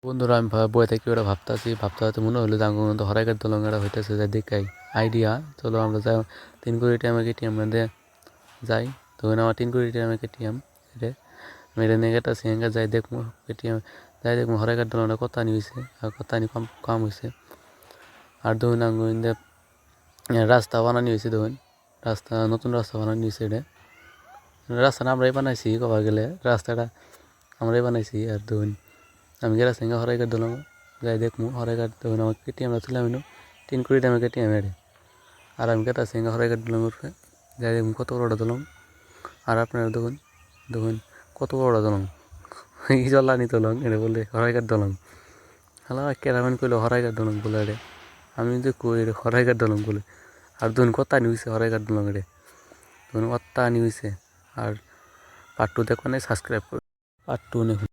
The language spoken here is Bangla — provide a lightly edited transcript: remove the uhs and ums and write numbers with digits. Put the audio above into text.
বন্ধুরা আমি বই থেকে ওরা ভাবতে মনে হলো জাঙ্গু তো হরাইকার দলং এটা হইতেছে যাই দেখাই আইডিয়া চলো আমরা যাই 3 কোটি টাকা কেটিএম মধ্যে যাই তখন আমার 3 কোটি টাকা কেটিএম এটা আমি এটা নিয়ে গেটা সিঙ্গা যাই দেখবো কেটিএম যাই দেখবো হরাইকার দলংটা কত আনি হয়েছে আর কত আনি কম হয়েছে আর ধরুন আঙ্গু রাস্তা বানানি হয়েছে ধরুন রাস্তা নতুন রাস্তা বানানি হয়েছে এটা রাস্তাটা আমরাই বানাইছি কবা গেলে রাস্তাটা আমরাই বানাইছি আর ধরুন আমি গেলা সিঙ্গা হরাইকার দলং যাই দেখমু হরাইকার তখন আমার কেটিএমটা তুলে আমি 3 কোটি টাকা কেটিএম এড়ে আর আমি গেটা সিঙ্গা হরাইকার দলং উঠবে যাই দেখুন কত বড় দলং আর আপনারা দেখুন দেখুন কত বড় দলং ই জল্লানি দলং এটা বলে হরাইকার দলং হ্যালো কেরামান কইলো হরাইকার দলং বলে এড়ে আমি যে কই এটা হরাইকার দলং বলে আর দেখুন কত আনি হয়েছে হরাইকার দলং এড়ে দেখুন কত আনি হয়েছে আর পার্ট 2 দেখুন সাবস্ক্রাইব করুন পার্ট 2 দেখুন।